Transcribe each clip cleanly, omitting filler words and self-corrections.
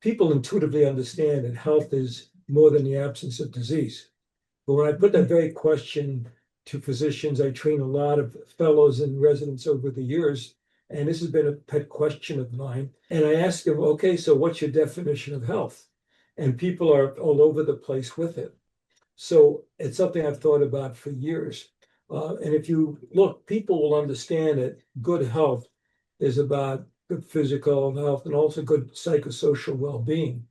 people intuitively understand that health is more than the absence of disease. But when I put that very question to physicians, I train a lot of fellows and residents over the years, and this has been a pet question of mine. And I ask them, okay, so what's your definition of health? And people are all over the place with it. So it's something I've thought about for years. And if you look, people will understand that good health is about good physical health and also good psychosocial well-being.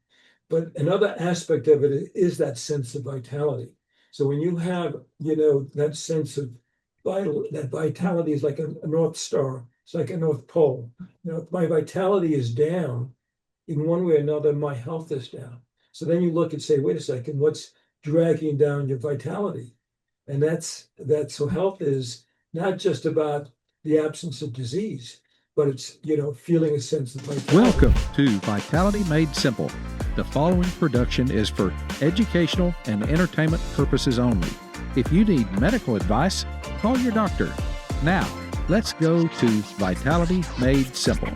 But another aspect of it is that sense of vitality. So when you have, that sense of that vitality is like a North Star. It's like a North Pole. If my vitality is down, in one way or another, my health is down. So then you look and say, wait a second, what's dragging down your vitality? And that's so health is not just about the absence of disease, but it's, feeling a sense of vitality. Welcome to Vitality Made Simple. The following production is for educational and entertainment purposes only. If you need medical advice, call your doctor. Now, let's go to Vitality Made Simple.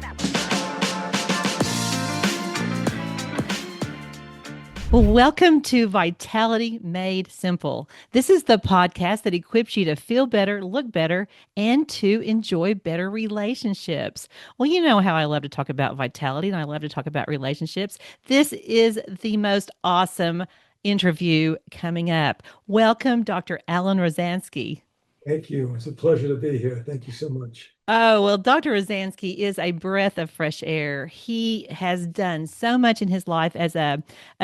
Well, welcome to Vitality Made Simple. This is the podcast that equips you to feel better, look better, and to enjoy better relationships. Well, you know how I love to talk about vitality and I love to talk about relationships. This is the most awesome interview coming up. Welcome, Dr. Alan Rozanski. Thank you. It's a pleasure to be here. Thank you so much. Oh, well, Dr. Rozanski is a breath of fresh air. He has done so much in his life as a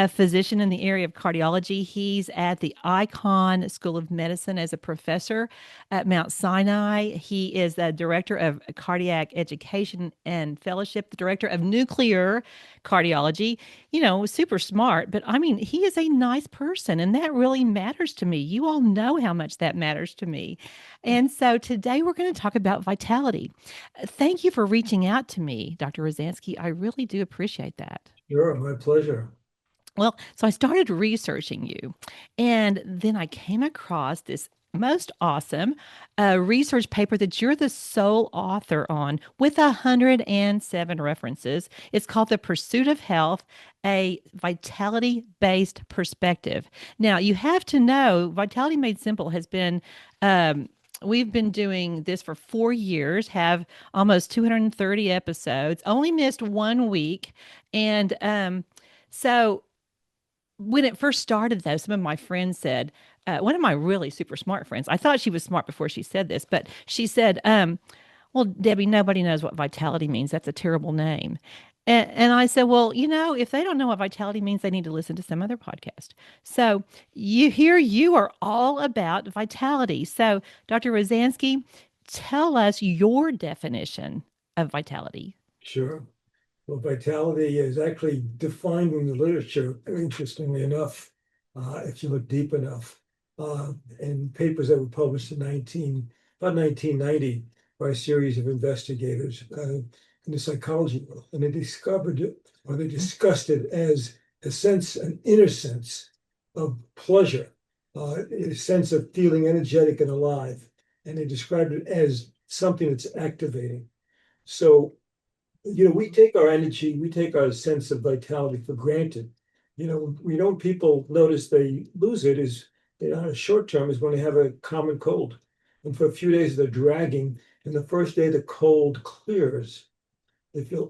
physician in the area of cardiology. He's at the Icahn School of Medicine as a professor at Mount Sinai. He is the director of cardiac education and fellowship, the director of nuclear cardiology. Super smart, but I mean, he is a nice person, and that really matters to me. You all know how much that matters to me. And so today we're going to talk about vitality. Thank you for reaching out to me, Dr. Rozanski. I really do appreciate that. Sure, my pleasure. Well, so I started researching you, and then I came across this most awesome research paper that you're the sole author on with 107 references. It's called The Pursuit of Health, a vitality-based perspective. Now, you have to know Vitality Made Simple has been we've been doing this for 4 years, have almost 230 episodes, only missed 1 week. And so when it first started, though, some of my friends said, one of my really super smart friends, I thought she was smart before she said this, but she said, well, Debbie, nobody knows what vitality means. That's a terrible name. And I said, well, if they don't know what vitality means, they need to listen to some other podcast. So you are all about vitality. So Dr. Rozanski, tell us your definition of vitality. Sure. Well, vitality is actually defined in the literature, interestingly enough, if you look deep enough, in papers that were published in about 1990 by a series of investigators in the psychology world. And they discovered it, or they discussed it as an inner sense of pleasure, a sense of feeling energetic and alive. And they described it as something that's activating. So, we take our energy, we take our sense of vitality for granted. People notice they lose it is, on a short term, is when they have a common cold. And for a few days, they're dragging. And the first day the cold clears, they feel,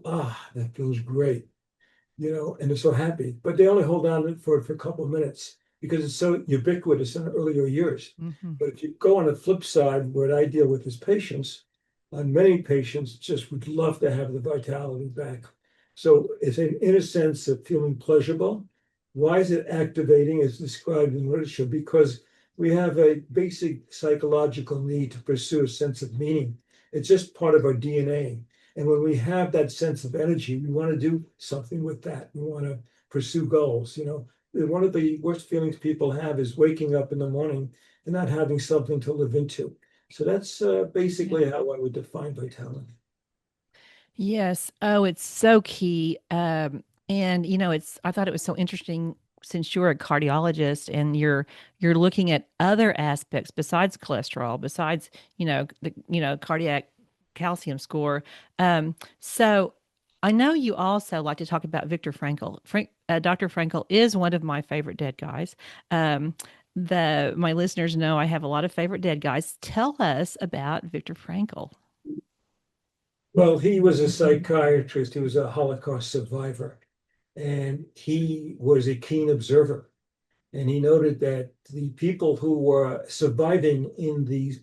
that feels great, and they're so happy. But they only hold on to it for a couple of minutes because it's so ubiquitous in earlier years. Mm-hmm. But if you go on the flip side, what I deal with is patients, and many patients just would love to have the vitality back. So it's an inner sense of feeling pleasurable. Why is it activating as described in literature? Because we have a basic psychological need to pursue a sense of meaning. It's just part of our DNA. And when we have that sense of energy, we want to do something with that. We want to pursue goals. One of the worst feelings people have is waking up in the morning and not having something to live into. So that's basically how I would define vitality. Yes. Oh, it's so key. And I thought it was so interesting since you're a cardiologist and you're looking at other aspects besides cholesterol, besides, the cardiac calcium score. So I know you also like to talk about Viktor Frankl. Dr. Frankl is one of my favorite dead guys. Um, the my listeners know I have a lot of favorite dead guys. Tell us about Viktor Frankl. Well, he was a psychiatrist. He was a Holocaust survivor, and he was a keen observer. And he noted that the people who were surviving in the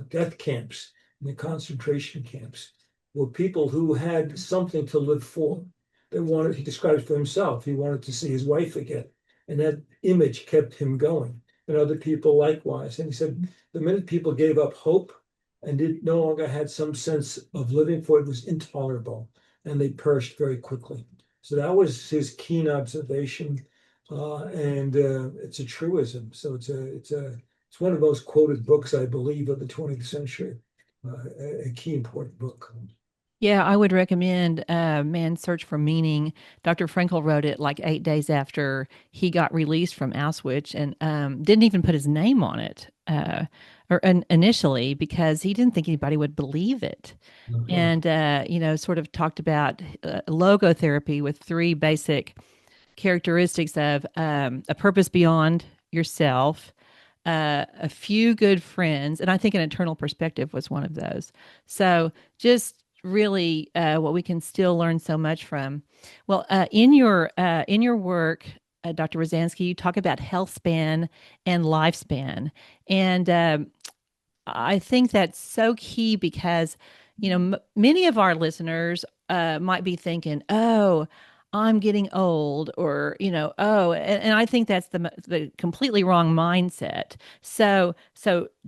death camps, in the concentration camps, were people who had something to live for. They wanted, he described it for himself, he wanted to see his wife again. And that image kept him going. And other people likewise. And he said, the minute people gave up hope and did no longer had some sense of living for it, was intolerable. And they perished very quickly. So that was his keen observation, and it's a truism. So it's one of the most quoted books, I believe, of the 20th century. A key important book. Yeah, I would recommend Man's Search for Meaning. Dr. Frankl wrote it like 8 days after he got released from Auschwitz and didn't even put his name on it initially because he didn't think anybody would believe it. Uh-huh. And, sort of talked about logotherapy with three basic characteristics of a purpose beyond yourself, a few good friends, and I think an eternal perspective was one of those. So just really what we can still learn so much from. Well, in your work, Dr. Rozanski, you talk about health span and lifespan, and I think that's so key because, many of our listeners might be thinking, oh, I'm getting old, or, and I think that's the completely wrong mindset. So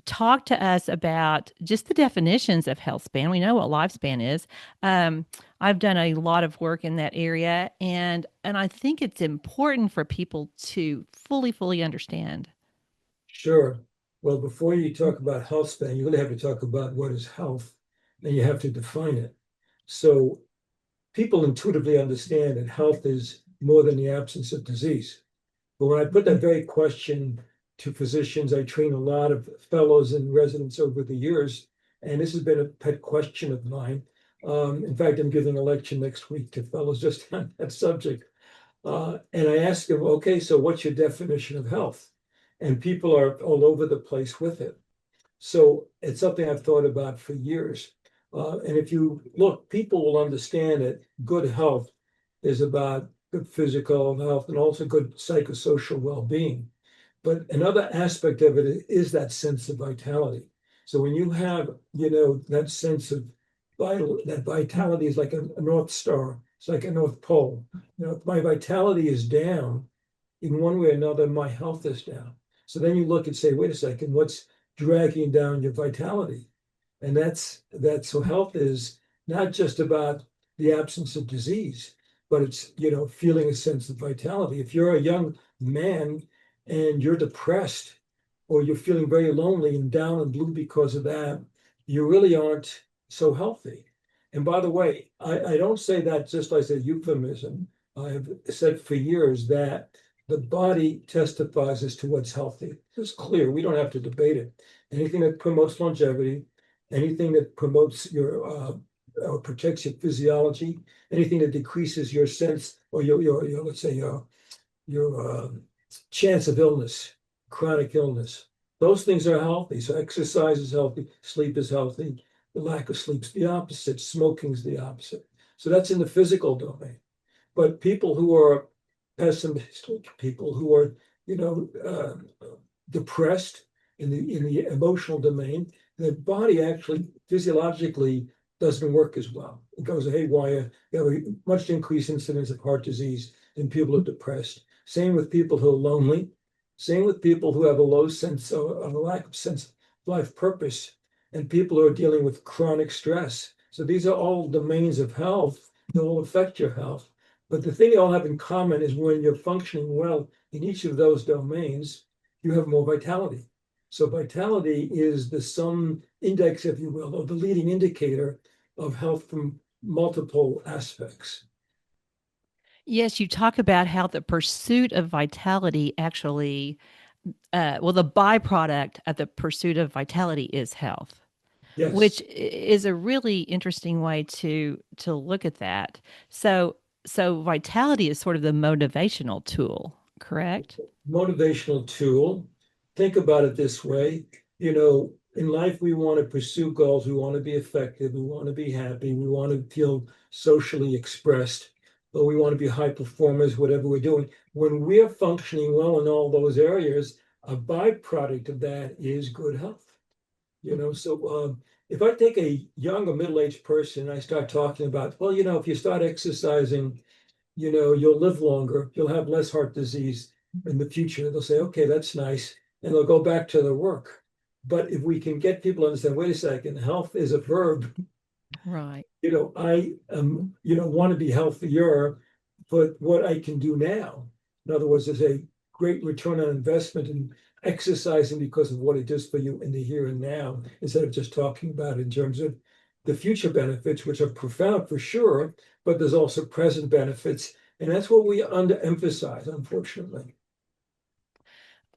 talk to us about just the definitions of health span. We know what lifespan is. Um, I've done a lot of work in that area, and I think it's important for people to fully understand. Sure. Well, before you talk about health span, you really have to talk about what is health, and you have to define it. So people intuitively understand that health is more than the absence of disease. But when I put that very question to physicians, I train a lot of fellows and residents over the years, and this has been a pet question of mine. In fact, I'm giving a lecture next week to fellows just on that subject. And I ask them, okay, so what's your definition of health? And people are all over the place with it. So it's something I've thought about for years. And if you look, people will understand that good health is about good physical health and also good psychosocial well-being. But another aspect of it is that sense of vitality. So when you have, that sense of that vitality is like a North Star. It's like a North Pole. If my vitality is down, in one way or another, my health is down. So then you look and say, wait a second, what's dragging down your vitality? And so health is not just about the absence of disease, but it's, feeling a sense of vitality. If you're a young man and you're depressed or you're feeling very lonely and down and blue because of that, you really aren't so healthy. And by the way, I don't say that just as a euphemism. I've said for years that the body testifies as to what's healthy. It's clear. We don't have to debate it. Anything that promotes longevity, anything that promotes your or protects your physiology, anything that decreases your sense or your let's say your chance of illness, chronic illness. Those things are healthy. So exercise is healthy, sleep is healthy. The lack of sleep's the opposite. Smoking's the opposite. So that's in the physical domain. But people who are pessimistic, people who are, depressed in the emotional domain, the body actually physiologically doesn't work as well. It goes haywire. You have a much increased incidence of heart disease in people who are depressed. Same with people who are lonely. Same with people who have a low sense of a lack of sense of life purpose, and people who are dealing with chronic stress. So these are all domains of health that will affect your health. But the thing they all have in common is when you're functioning well in each of those domains, you have more vitality. So vitality is the sum index, if you will, or the leading indicator of health from multiple aspects. Yes, you talk about how the pursuit of vitality actually, the byproduct of the pursuit of vitality is health. Yes. which is a really interesting way to look at that. So so vitality is sort of the motivational tool, correct? Motivational tool. Think about it this way. In life, we want to pursue goals. We want to be effective. We want to be happy. We want to feel socially expressed, but we want to be high performers, whatever we're doing. When we're functioning well in all those areas, a byproduct of that is good health. If I take a young or middle-aged person and I start talking about, well, if you start exercising, you'll live longer, you'll have less heart disease in the future. They'll say, okay, that's nice. And they'll go back to their work. But if we can get people to understand, wait a second, health is a verb. Right. I want to be healthier, but what I can do now, in other words, there's a great return on investment in exercising because of what it does for you in the here and now, instead of just talking about it in terms of the future benefits, which are profound for sure, but there's also present benefits. And that's what we underemphasize, unfortunately.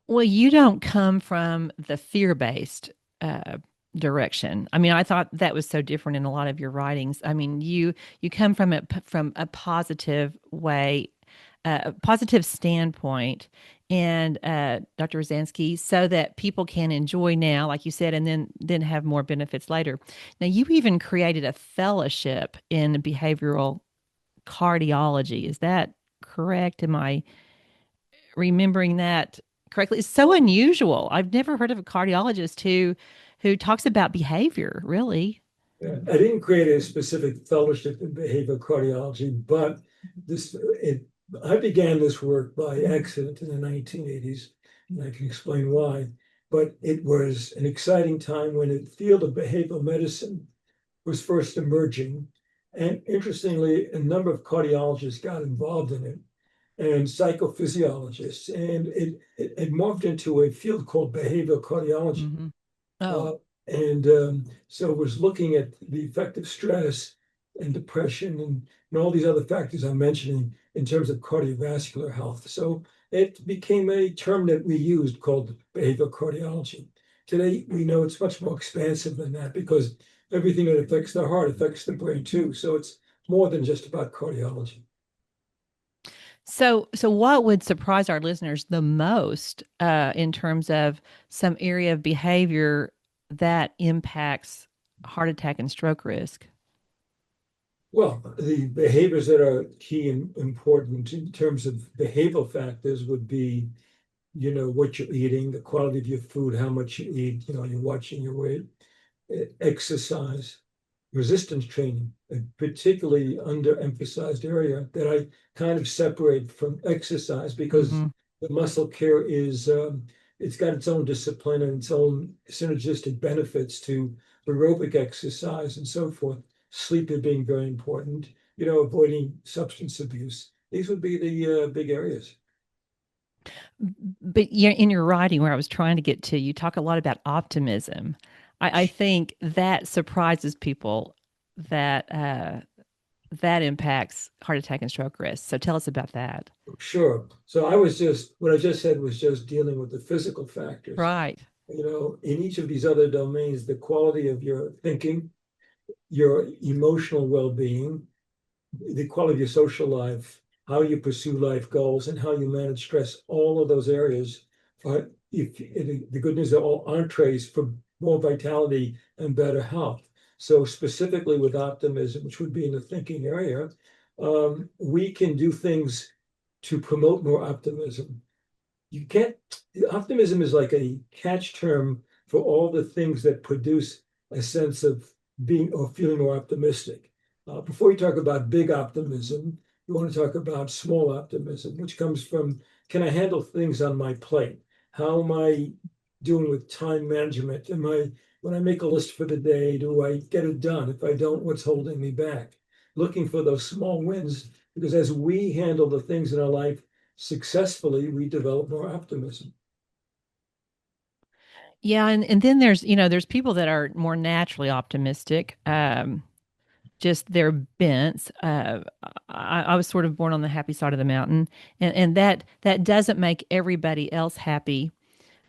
Well, you don't come from the fear-based uh, direction. I mean, I thought that was so different in a lot of your writings. I mean, you come from it from a positive way, a positive standpoint, and Dr. Rozanski, so that people can enjoy now, like you said, and then have more benefits later. Now, you even created a fellowship in behavioral cardiology. Is that correct? Am I remembering that correctly? It's so unusual. I've never heard of a cardiologist who talks about behavior, really. Yeah, I didn't create a specific fellowship in behavioral cardiology, but this it I began this work by accident in the 1980s, and I can explain why. But it was an exciting time when the field of behavioral medicine was first emerging. And interestingly, a number of cardiologists got involved in it and psychophysiologists. And it morphed into a field called behavioral cardiology. Hmm. Uh, Oh, and so it was looking at the effect of stress and depression and all these other factors I'm mentioning in terms of cardiovascular health. So it became a term that we used called behavioral cardiology. Today, we know it's much more expansive than that because everything that affects the heart affects the brain too. So it's more than just about cardiology. so what would surprise our listeners the most in terms of some area of behavior that impacts heart attack and stroke risk? Well, the behaviors that are key and important in terms of behavioral factors would be what you're eating, the quality of your food, how much you eat, you're watching your weight, exercise, resistance training, a particularly underemphasized area that I kind of separate from exercise because Hmm. the muscle care is it's got its own discipline and its own synergistic benefits to aerobic exercise and so forth. Sleep being very important, avoiding substance abuse. These would be the big areas. But in your writing, where I was trying to get to, you talk a lot about optimism. I think that surprises people that that impacts heart attack and stroke risk. So tell us about that. Sure. So what I just said was just dealing with the physical factors. Right. In each of these other domains, the quality of your thinking, your emotional well-being, the quality of your social life, how you pursue life goals, and how you manage stress, all of those areas are, if the good news are all entrees for more vitality and better health. So specifically with optimism, which would be in the thinking area, we can do things to promote more optimism. You can't, Optimism is like a catch term for all the things that produce a sense of being or feeling more optimistic. Before you talk about big optimism, you want to talk about small optimism, which comes from, can I handle things on my plate? How am I doing with time management? When I make a list for the day, do I get it done? If I don't, what's holding me back? Looking for those small wins, because as we handle the things in our life successfully, we develop more optimism. Yeah, and then there's there's people that are more naturally optimistic. Just their bents. I was sort of born on the happy side of the mountain, and that doesn't make everybody else happy.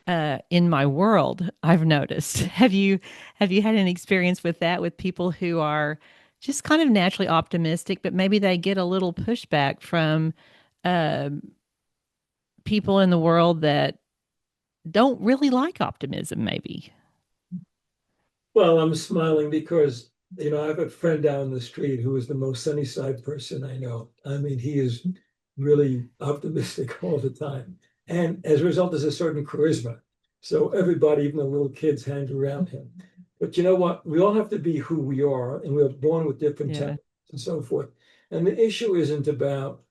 in my world, I've noticed. Have you had an experience with that with people who are just kind of naturally optimistic, but maybe they get a little pushback from uh, people in the world that don't really like optimism, maybe? Well, I'm smiling because, I have a friend down the street who is the most sunny side person I know. I mean, he is really optimistic all the time. And as a result, there's a certain charisma. So everybody, even the little kids, hang around him. But you know what? We all have to be who we are, and we're born with different Yeah. temperaments and so forth. And the issue isn't about,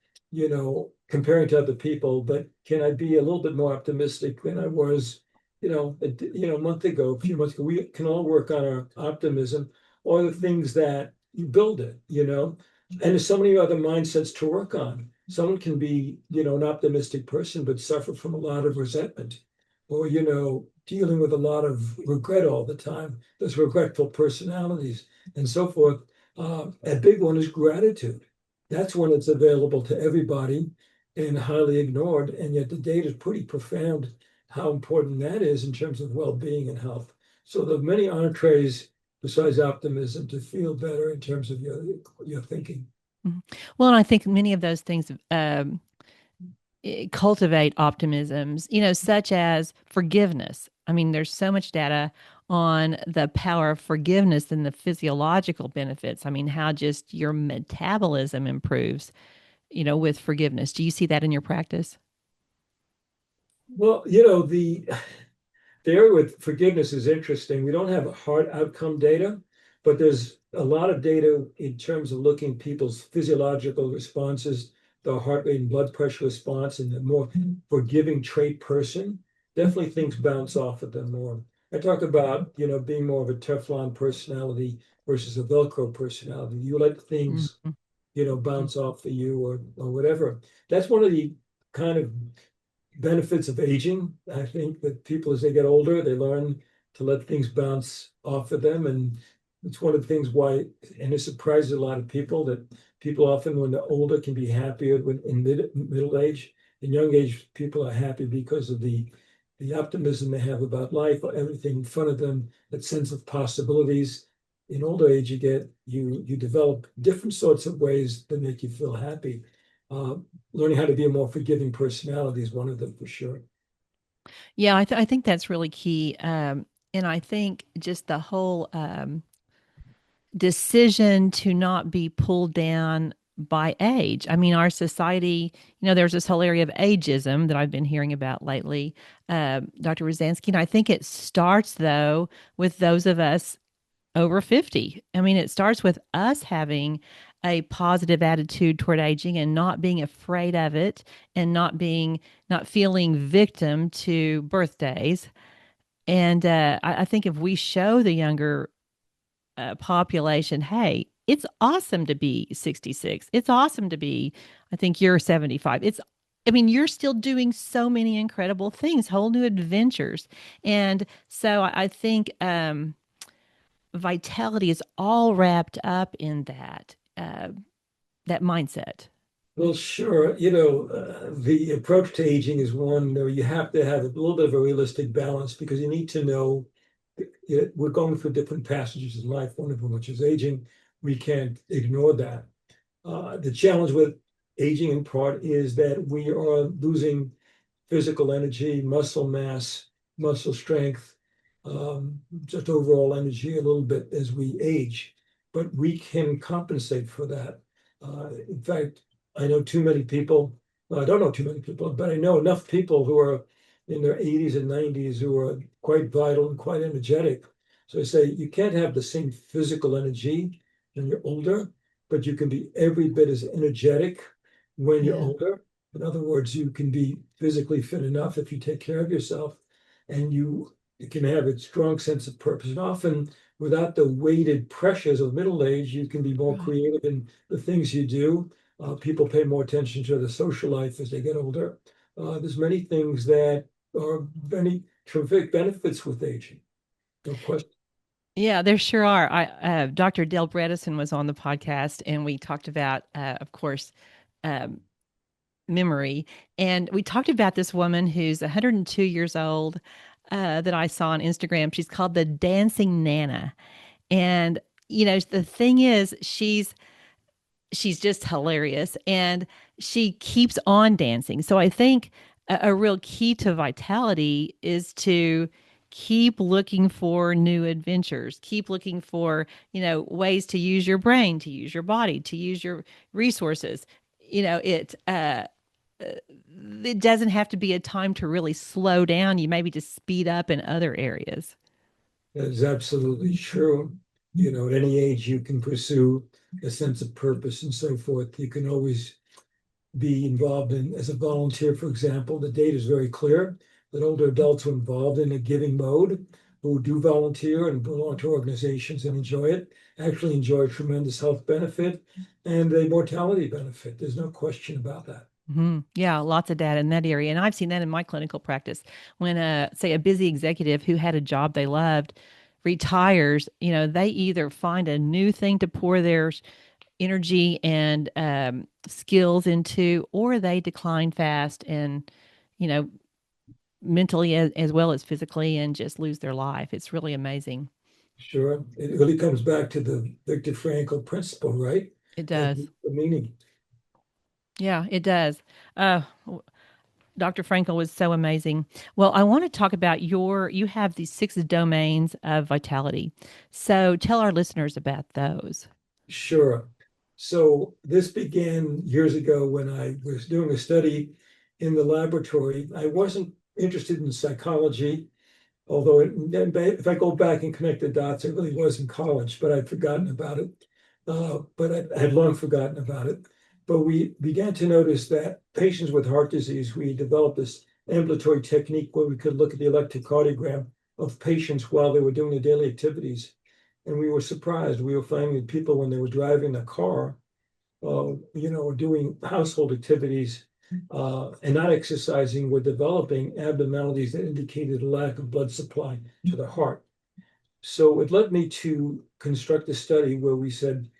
comparing to other people, but can I be a little bit more optimistic than I was a month ago, a few months ago? We can all work on our optimism or the things that you build it. And there's so many other mindsets to work on. Someone can be, an optimistic person, but suffer from a lot of resentment or, dealing with a lot of regret all the time. There's regretful personalities and so forth. A big one is gratitude. That's when it's available to everybody and highly ignored. And yet the data is pretty profound how important that is in terms of well-being and health. So there are many entrees besides optimism to feel better in terms of your thinking. Mhm. Well, and I think many of those things cultivate optimisms, such as forgiveness. I mean, there's so much data on the power of forgiveness and the physiological benefits. I mean, how just your metabolism improves, with forgiveness. Do you see that in your practice? Well, the area with forgiveness is interesting. We don't have hard outcome data, but there's a lot of data in terms of looking at people's physiological responses, the heart rate and blood pressure response, and the more forgiving trait person, definitely things bounce off of them more. I talk about, being more of a Teflon personality versus a Velcro personality. You let things, Mhm. bounce off of you or whatever. That's one of the kind of benefits of aging. I think that people, as they get older, they learn to let things bounce off of them. And it's one of the things why, and it surprises a lot of people that people often, when they're older, can be happier when in middle age. In young age, people are happy because of the optimism they have about life, everything in front of them, that sense of possibilities. In older age, you develop different sorts of ways that make you feel happy. Uh, Learning how to be a more forgiving personality is one of them for sure. Yeah, I think that's really key. And I think just the whole decision to not be pulled down by age. I mean, our society, there's this whole area of ageism that I've been hearing about lately, Dr. Rozanski. And I think it starts, though, with those of us over 50. I mean, it starts with us having a positive attitude toward aging and not being afraid of it and not feeling victim to birthdays. And I think if we show the younger population, hey, it's awesome to be 66. It's awesome to be, I think you're 75. I mean, you're still doing so many incredible things, whole new adventures. And so I think vitality is all wrapped up in that mindset. Well, sure. The approach to aging is one where you have to have a little bit of a realistic balance because you need to know we're going through different passages in life, one of them which is aging. We can't ignore that. The challenge with aging in part is that we are losing physical energy, muscle mass, muscle strength, just overall energy a little bit as we age. But we can compensate for that. In fact, I know too many people, well, I don't know too many people, but I know enough people who are in their 80s and 90s who are quite vital and quite energetic. So I say you can't have the same physical energy when you're older, but you can be every bit as energetic when you're Yeah. older. In other words, you can be physically fit enough if you take care of yourself, and you can have a strong sense of purpose. And often, without the weighted pressures of middle age, you can be more Right. creative in the things you do. People pay more attention to the social life as they get older. There's many things that are many terrific benefits with aging. No question. Yeah, there sure are. Dr. Dale Bredesen was on the podcast, and we talked about, of course, um, memory. And we talked about this woman who's 102 years old that I saw on Instagram. She's called the Dancing Nana. And, the thing is, she's just hilarious and she keeps on dancing. So I think a real key to vitality is to keep looking for new adventures, keep looking for, ways to use your brain, to use your body, to use your resources. It doesn't have to be a time to really slow down. You maybe just speed up in other areas. That is absolutely true. At any age, you can pursue a sense of purpose and so forth. You can always be involved in, as a volunteer, for example. The data is very clear that older adults who are involved in a giving mode, who do volunteer and belong to organizations and enjoy it, actually enjoy a tremendous health benefit and a mortality benefit. There's no question about that. Yeah, lots of data in that area. And I've seen that in my clinical practice. When, say, a busy executive who had a job they loved retires, they either find a new thing to pour their energy and skills into, or they decline fast and, you know, mentally as well as physically and just lose their life. It's really amazing. Sure. It really comes back to the Viktor Frankl principle, right? It And does. the meaning. Yeah, it does. Dr. Frankel was so amazing. Well, I want to talk about you have these 6 domains of vitality. So tell our listeners about those. Sure. So this began years ago when I was doing a study in the laboratory. I wasn't interested in psychology, although if I go back and connect the dots, it really was in college, but I'd forgotten about it. But I had long forgotten about it. But we began to notice that patients with heart disease, we developed this ambulatory technique where we could look at the electrocardiogram of patients while they were doing their daily activities. And we were surprised. We were finding that people, when they were driving a car, or doing household activities and not exercising, were developing abnormalities that indicated a lack of blood supply to the heart. So it led me to construct a study where we said,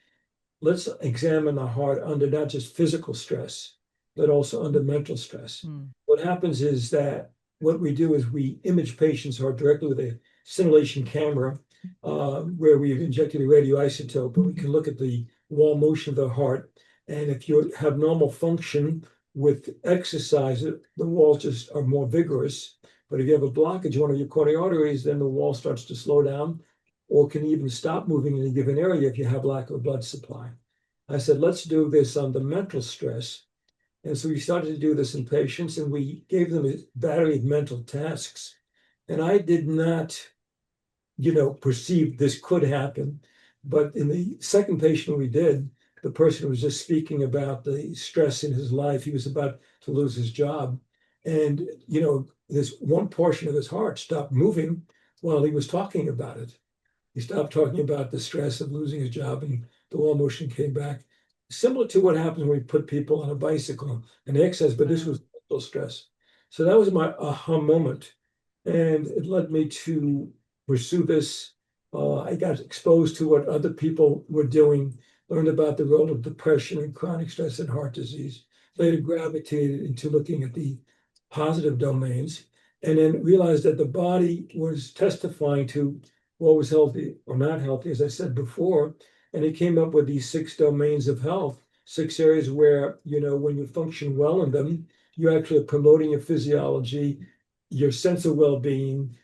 let's examine the heart under not just physical stress, but also under mental stress. What happens is that what we do is we image patients' heart directly with a simulation camera where we've injected a radioisotope, and we can look at the wall motion of the heart. And if you have normal function with exercise, the walls just are more vigorous. But if you have a blockage in one of your coronary arteries, then the wall starts to slow down or can even stop moving in a given area if you have lack of blood supply. I said, let's do this on the mental stress. And so we started to do this in patients, and we gave them a battery of mental tasks. And I did not, perceive this could happen. But in the second patient we did, the person was just speaking about the stress in his life. He was about to lose his job. And, this one portion of his heart stopped moving while he was talking about it. He stopped talking about the stress of losing his job, and the wall motion came back. Similar to what happens when we put people on a bicycle and they exercise, but this was mental stress. So that was my aha moment. And it led me to pursue this. I got exposed to what other people were doing, learned about the role of depression and chronic stress and heart disease, later gravitated into looking at the positive domains, and then realized that the body was testifying to what was healthy or not healthy, as I said before. And it came up with these 6 domains of health, 6 areas where, when you function well in them, you actually are promoting your physiology, your sense of well-being,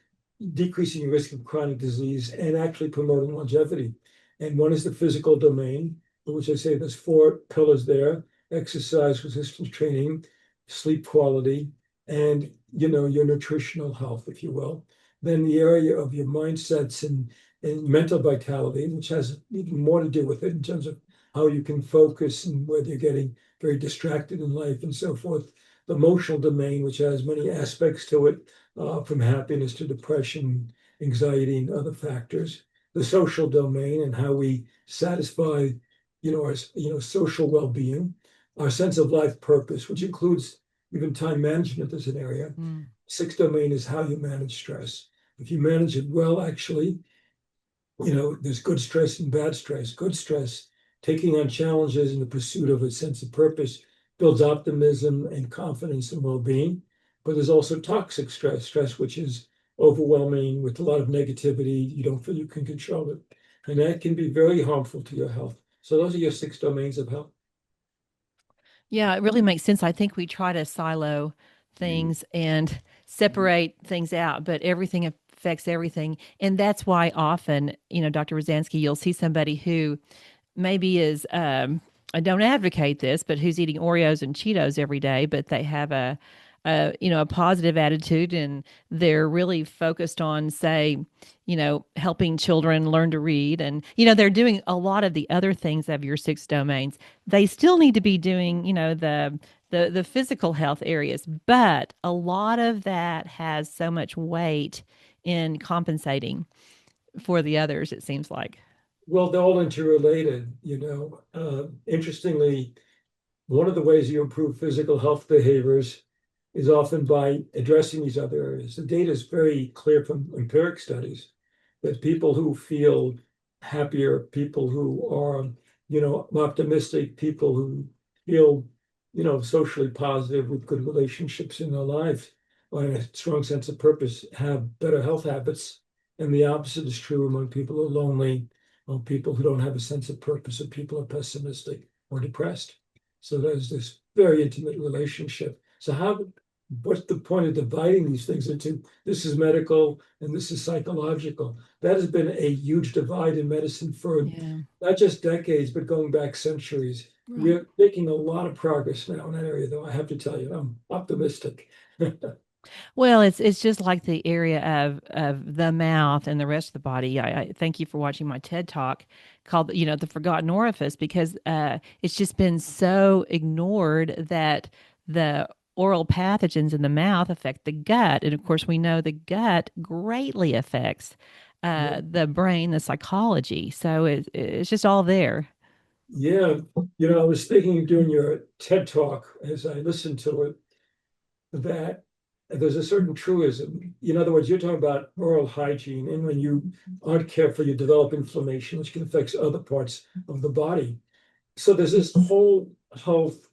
decreasing your risk of chronic disease, and actually promoting longevity. And one is the physical domain, which I say there's 4 pillars there: exercise, resistance training, sleep quality, and, your nutritional health, if you will. Then the area of your mindsets and mental vitality, which has even more to do with it in terms of how you can focus and whether you're getting very distracted in life and so forth. The emotional domain, which has many aspects to it, from happiness to depression, anxiety, and other factors. The social domain and how we satisfy, our, social well-being. Our sense of life purpose, which includes even time management as an area. 6th domain is how you manage stress. If you manage it well, actually, there's good stress and bad stress. Good stress, taking on challenges in the pursuit of a sense of purpose. builds optimism and confidence and well-being. But there's also toxic stress, which is overwhelming with a lot of negativity. You don't feel you can control it. And that can be very harmful to your health. So those are your 6 domains of health. Yeah, it really makes sense. I think we try to silo things and separate things out, but everything affects everything. And that's why often, Dr. Rozanski, you'll see somebody who maybe is, I don't advocate this, but who's eating Oreos and Cheetos every day, but they have a positive attitude, and they're really focused on, say, helping children learn to read, and they're doing a lot of the other things of your 6 domains. They still need to be doing the physical health areas, but a lot of that has so much weight in compensating for the others, it seems like. Well, they're all interrelated, Interestingly, one of the ways you improve physical health behaviors is often by addressing these other areas. The data is very clear from empiric studies that people who feel happier, people who are, optimistic, people who feel, socially positive with good relationships in their lives or a strong sense of purpose have better health habits. And the opposite is true among people who are lonely, or people who don't have a sense of purpose, or people who are pessimistic or depressed. So there's this very intimate relationship. So what's the point of dividing these things into this is medical and this is psychological? That has been a huge divide in medicine for not just decades, but going back centuries. Right. We're making a lot of progress now in that area, though. I have to tell you, I'm optimistic. Well, it's just like the area of the mouth and the rest of the body. I thank you for watching my TED talk called, the Forgotten Orifice, because it's just been so ignored that the oral pathogens in the mouth affect the gut, and of course we know the gut greatly affects the brain, the psychology. So it's just all there. Yeah, I was thinking of doing your TED talk as I listened to it, that there's a certain truism. In other words, you're talking about oral hygiene, and when you aren't careful, you develop inflammation, which can affect other parts of the body. So there's this whole health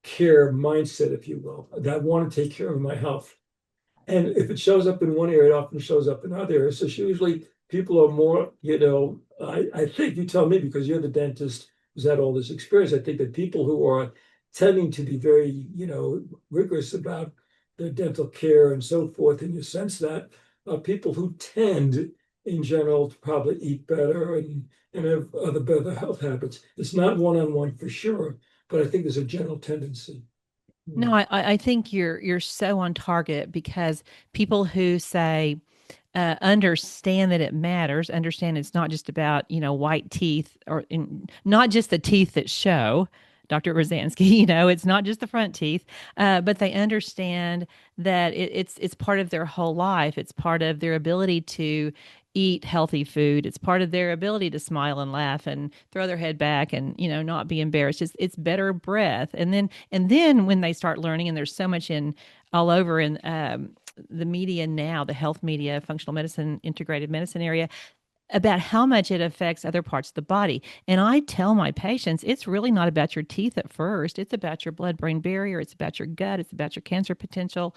care mindset, if you will, that I want to take care of my health. And if it shows up in one area, it often shows up in other areas. So usually people are more, I think you tell me because you're the dentist who's had all this experience. I think that people who are tending to be very, rigorous about their dental care and so forth, and you sense that people who tend in general to probably eat better and have other better health habits. It's not one-on-one for sure, but I think there's a general tendency. No, I think you're so on target, because people who say understand that it matters, understand it's not just about white teeth, or not just the teeth that show. Dr. Rozanski, it's not just the front teeth, but they understand that it's part of their whole life. It's part of their ability to eat healthy food. It's part of their ability to smile and laugh and throw their head back and not be embarrassed. It's better breath. And then when they start learning, and there's so much in all over in the media now, the health media, functional medicine, integrated medicine area, about how much it affects other parts of the body. And I tell my patients, it's really not about your teeth at first. It's about your blood-brain barrier. It's about your gut. It's about your cancer potential.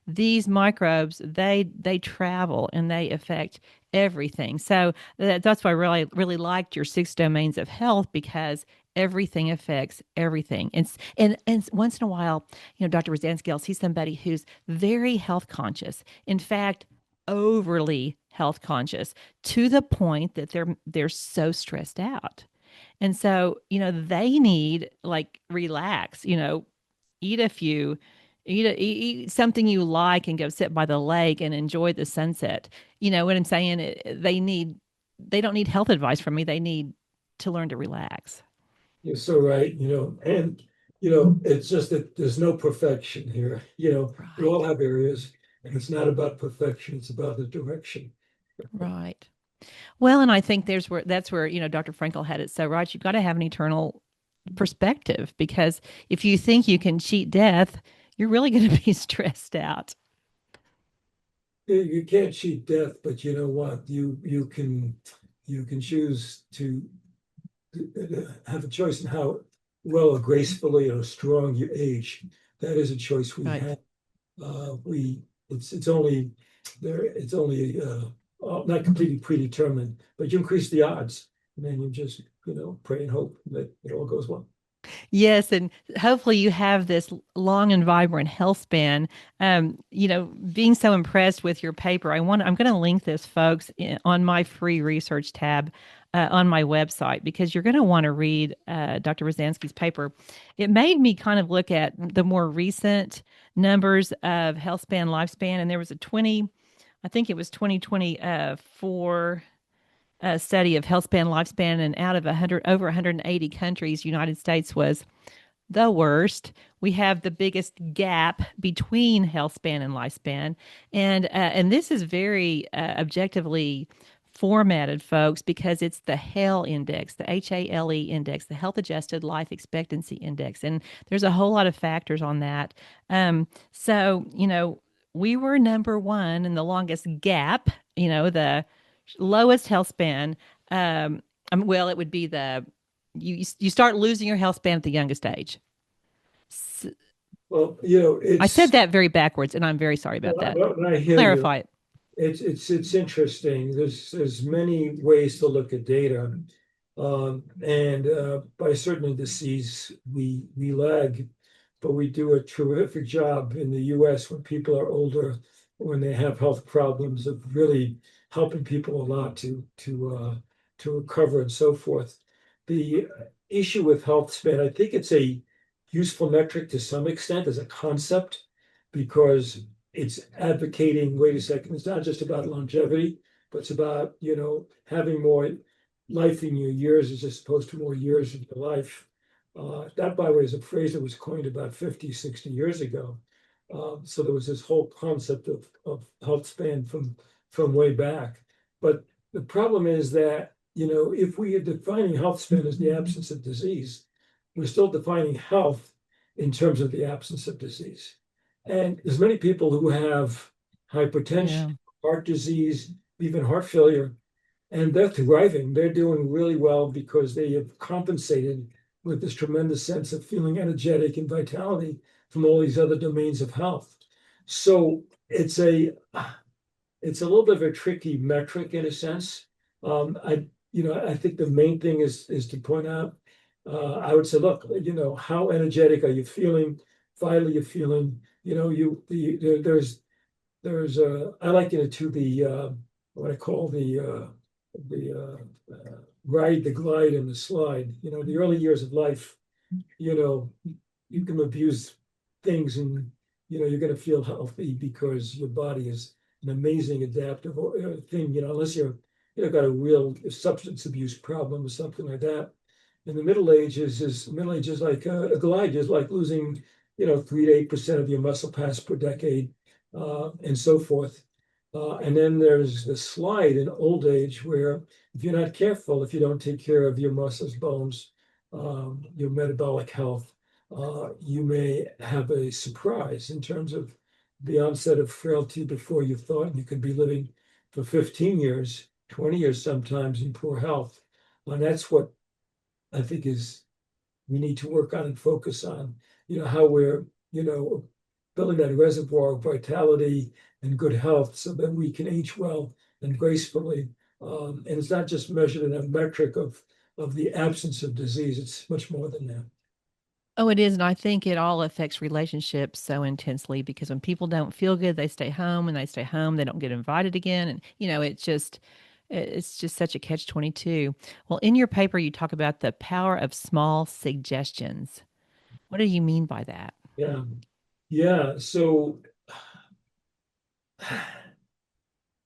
These microbes, they travel and they affect everything. So that's why I really, really liked your 6 domains of health, because everything affects everything. And once in a while, Dr. Rozanski, I'll see somebody who's very health conscious. In fact, overly health conscious, to the point that they're so stressed out. And so, they need, like, relax, eat a few, eat something you like and go sit by the lake and enjoy the sunset. You know what I'm saying? They don't need health advice from me. They need to learn to relax. You're so right, and it's just that there's no perfection here. We all Right. have areas, and it's not about perfection, it's about the direction. Right. Well, and I think that's where, Dr. Frankel had it so right. You've got to have an eternal perspective, because if you think you can cheat death, you're really going to be stressed out. You can't cheat death, but you know what? You can choose to have a choice in how well or gracefully or strong you age. That is a choice we Right. have. It's only there. It's only not completely predetermined, but you increase the odds, and then you just pray and hope that it all goes well. Yes, and hopefully you have this long and vibrant health span. Being so impressed with your paper, I'm going to link this, folks, on my free research tab on my website because you're going to want to read Dr. Rozanski's paper. It made me kind of look at the more recent numbers of health span, lifespan, and there was I think it was 2024 study of health span, lifespan, and out of over 180 countries, United States was the worst. We have the biggest gap between health span and lifespan, and this is very objectively formatted, folks, because it's the HALE index, the HALE index, the health adjusted life expectancy index, and there's a whole lot of factors on that. So we were number one in the longest gap. The lowest health span. Well, it would be you start losing your health span at the youngest age. Well, I said that very backwards, and I'm very sorry about that. when I hear you, Clarify it. it's interesting. There's many ways to look at data, and by certain indices we lag, but we do a terrific job in the U.S. when people are older, when they have health problems, of really helping people a lot to recover and so forth. The issue with health span, I think it's a useful metric to some extent as a concept because it's advocating, wait a second, it's not just about longevity, but it's about, having more life in your years as opposed to more years in your life. That, by the way, is a phrase that was coined about 50, 60 years ago. So there was this whole concept of health span from way back. But the problem is that, if we are defining health span as the absence of disease, we're still defining health in terms of the absence of disease. And there's many people who have hypertension, heart disease, even heart failure, and they're thriving. They're doing really well because they have compensated with this tremendous sense of feeling energetic and vitality from all these other domains of health. So it's a little bit of a tricky metric in a sense. I think the main thing is to point out. I would say, look, how energetic are you feeling? Vital you're feeling? There's I liken it to the what I call the ride, the glide, and the slide. The early years of life. You can abuse things, and you're going to feel healthy because your body is an amazing adaptive thing. Unless you're got a real substance abuse problem or something like that. In the middle ages is like a glide, just like losing 3 to 8% of your muscle mass per decade, and so forth. And then there's the slide in old age, where if you're not careful, if you don't take care of your muscles, bones, your metabolic health, you may have a surprise in terms of the onset of frailty before you thought, and you could be living for 15 years, 20 years sometimes in poor health. And that's what I think we need to work on and focus on, how we're, building that reservoir of vitality and good health so that we can age well and gracefully. And it's not just measured in a metric of the absence of disease. It's much more than that. Oh, it is. And I think it all affects relationships so intensely because when people don't feel good, they stay home, and they stay home, they don't get invited again. And, it's just such a catch-22. Well, in your paper, you talk about the power of small suggestions. What do you mean by that? Yeah. Yeah. So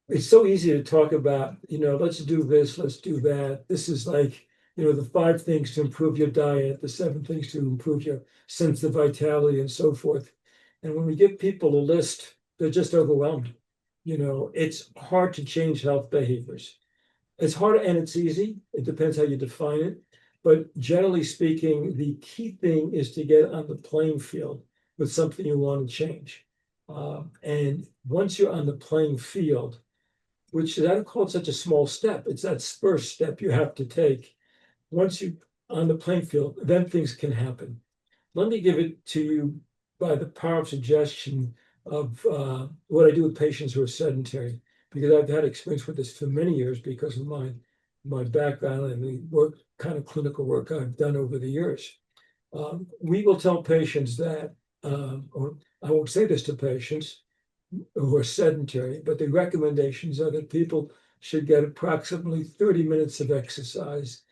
it's so easy to talk about, let's do this, let's do that. This is like, the 5 things to improve your diet, the 7 things to improve your sense of vitality, and so forth. And when we give people a list, they're just overwhelmed. It's hard to change health behaviors. It's hard and it's easy. It depends how you define it. But generally speaking, the key thing is to get on the playing field with something you want to change. And once you're on the playing field, which I don't call it such a small step, it's that first step you have to take. Once you on the playing field, then things can happen. Let me give it to you by the power of suggestion of what I do with patients who are sedentary, because I've had experience with this for many years because of my background and the work, kind of clinical work I've done over the years. We will tell patients that, or I won't say this to patients who are sedentary, but the recommendations are that people should get approximately 30 minutes of exercise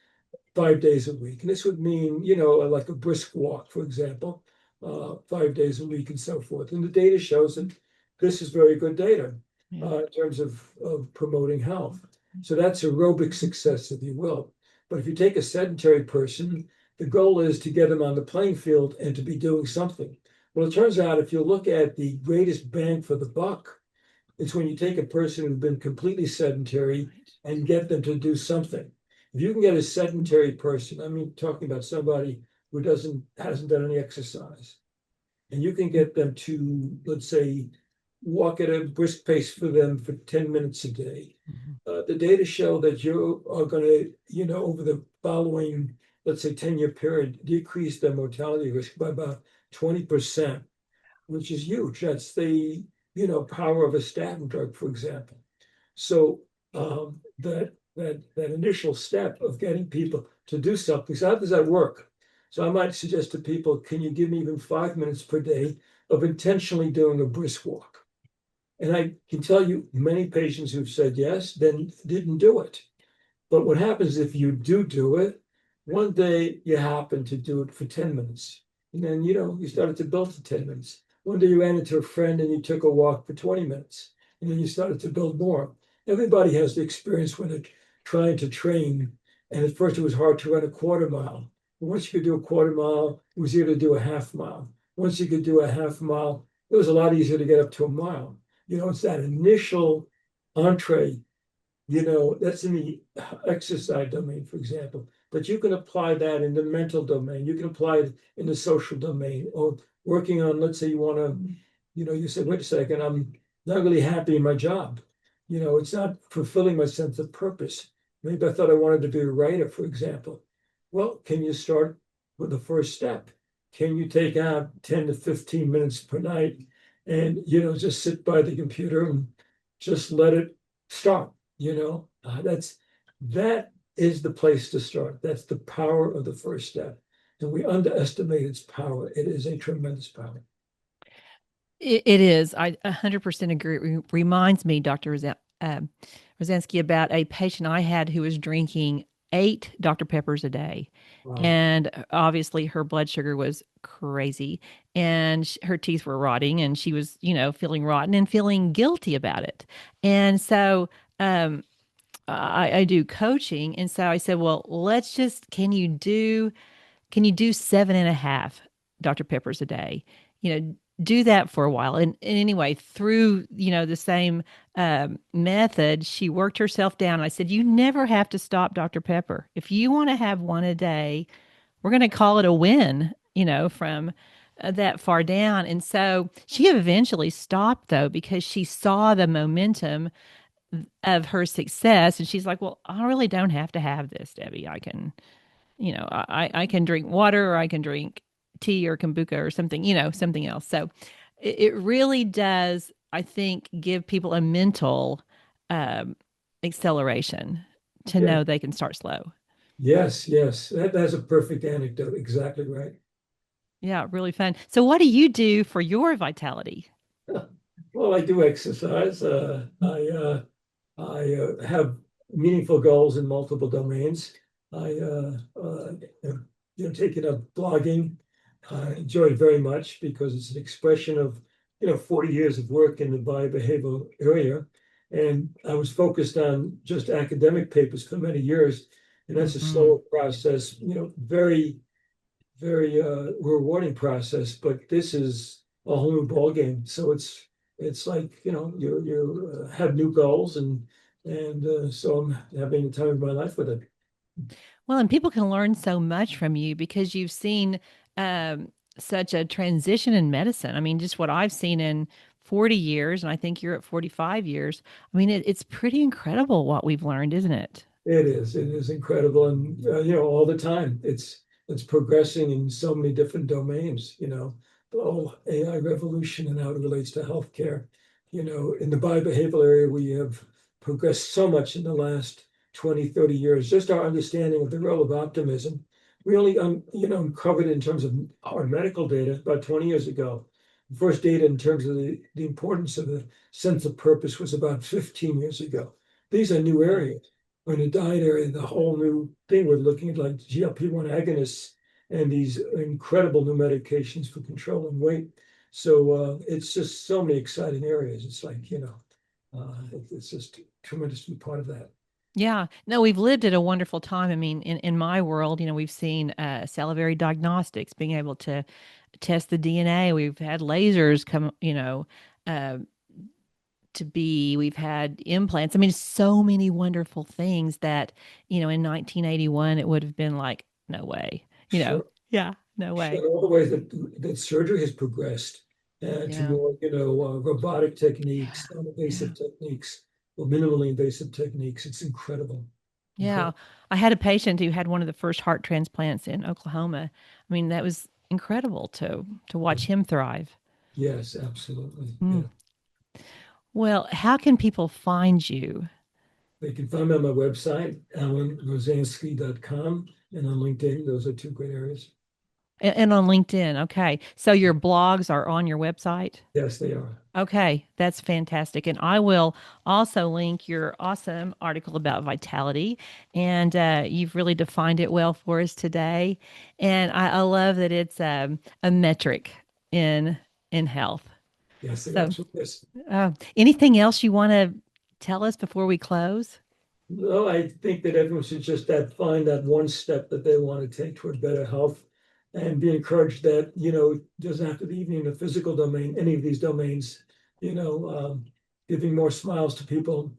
5 days a week. And this would mean, like a brisk walk, for example, 5 days a week and so forth. And the data shows that this is very good data in terms of promoting health. So that's aerobic success, if you will. But if you take a sedentary person, the goal is to get them on the playing field and to be doing something. Well, it turns out if you look at the greatest bang for the buck, it's when you take a person who's been completely sedentary and get them to do something. If you can get a sedentary person, I mean, talking about somebody who hasn't done any exercise, and you can get them to, let's say, walk at a brisk pace for them for 10 minutes a day. The data show that you are going to, over the following, let's say, 10-year period, decrease their mortality risk by about 20%, which is huge. That's the, power of a statin drug, for example. So that initial step of getting people to do something. So how does that work? So I might suggest to people, can you give me even 5 minutes per day of intentionally doing a brisk walk? And I can tell you many patients who've said yes, then didn't do it. But what happens if you do it, one day you happen to do it for 10 minutes. And then, you started to build to 10 minutes. One day you ran into a friend and you took a walk for 20 minutes. And then you started to build more. Everybody has the experience when they're trying to train. And at first it was hard to run a quarter mile. But once you could do a quarter mile, it was easier to do a half mile. Once you could do a half mile, it was a lot easier to get up to a mile. It's that initial entree, that's in the exercise domain, for example. But you can apply that in the mental domain. You can apply it in the social domain, or working on, let's say you want to, you say, wait a second, I'm not really happy in my job. It's not fulfilling my sense of purpose. Maybe I thought I wanted to be a writer, for example. Well, can you start with the first step? Can you take out 10 to 15 minutes per night and, just sit by the computer and just let it start? That is the place to start. That's the power of the first step. And we underestimate its power. It is a tremendous power. It is. I 100% agree. It reminds me, Dr. Rozanski, about a patient I had who was drinking 8 Dr. Peppers a day. Wow. And obviously her blood sugar was crazy and her teeth were rotting and she was, feeling rotten and feeling guilty about it. And so I do coaching. And so I said, well, can you do 7.5 Dr. Peppers a day? Do that for a while. And anyway, through, the same method, she worked herself down. I said, you never have to stop Dr. Pepper. If you want to have one a day, we're going to call it a win, from that far down. And so she eventually stopped, though, because she saw the momentum of her success. And she's like, well, I really don't have to have this, Debbie. I can, I can drink water, or I can drink tea or kombucha or something, something else. So it really does, I think, give people a mental acceleration to know they can start slow. Yes. That's a perfect anecdote. Exactly right. Yeah, really fun. So what do you do for your vitality? Well, I do exercise. I have meaningful goals in multiple domains. I taking up blogging. I enjoy it very much because it's an expression of 40 years of work in the biobehavioral area, and I was focused on just academic papers for many years, and that's a slower process. Very very rewarding process. But this is a whole new ballgame. So it's like you have new goals, and so I'm having the time of my life with it. Well, and people can learn so much from you because you've seen such a transition in medicine. I mean, just what I've seen in 40 years, and I think you're at 45 years. I mean, it's pretty incredible what we've learned, isn't it? It is incredible. And, all the time, it's progressing in so many different domains, the whole AI revolution and how it relates to healthcare. In the biobehavioral area, we have progressed so much in the last 20, 30 years, just our understanding of the role of optimism. We only, uncovered it in terms of our medical data about 20 years ago. The first data in terms of the importance of the sense of purpose was about 15 years ago. These are new areas. In the diet area, the whole new thing, we're looking at like GLP-1 agonists and these incredible new medications for controlling weight. So it's just so many exciting areas. It's like, it's just tremendous to be part of that. Yeah. No, we've lived at a wonderful time. I mean, in my world, we've seen salivary diagnostics, being able to test the DNA. We've had lasers come, uh, we've had implants. I mean, so many wonderful things that, in 1981, it would have been like, no way, Sure. yeah, no way. Sure. All the ways that surgery has progressed to Yeah. more, robotic techniques, non-invasive techniques, or minimally invasive techniques. It's incredible. Yeah. Incredible. I had a patient who had one of the first heart transplants in Oklahoma. I mean, that was incredible to watch him thrive. Yes, absolutely. Mm. Yeah. Well, how can people find you? They can find me on my website, alanrozanski.com, and on LinkedIn. Those are two great areas. And on LinkedIn. Okay. So your blogs are on your website? Yes, they are. Okay, that's fantastic. And I will also link your awesome article about vitality. And you've really defined it well for us today. And I love that it's a metric in health. Yes, they So, absolutely is. anything else you want to tell us before we close? No, I think that everyone should just find that one step that they want to take toward better health and be encouraged that, it doesn't have to be even in the physical domain, any of these domains, giving more smiles to people,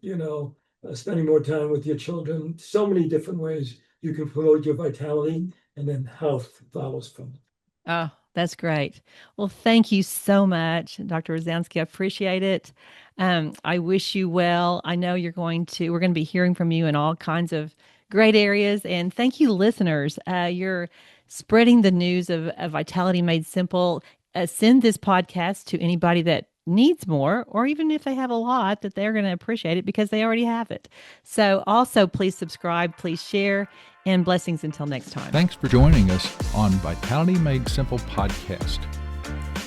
spending more time with your children, so many different ways you can promote your vitality, and then health follows from it. Oh, that's great. Well, thank you so much, Dr. Rozanski. I appreciate it. I wish you well. I know we're going to be hearing from you in all kinds of great areas. And thank you, listeners. You're spreading the news of Vitality Made Simple. Send this podcast to anybody that needs more, or even if they have a lot, that they're going to appreciate it because they already have it. So also please subscribe, please share, and blessings until next time. Thanks for joining us on Vitality Made Simple podcast.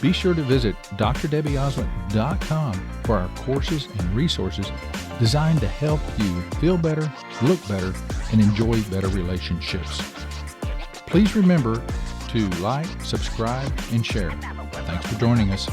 Be sure to visit drdebbieosment.com for our courses and resources designed to help you feel better, look better, and enjoy better relationships. Please remember to like, subscribe, and share. Thanks for joining us.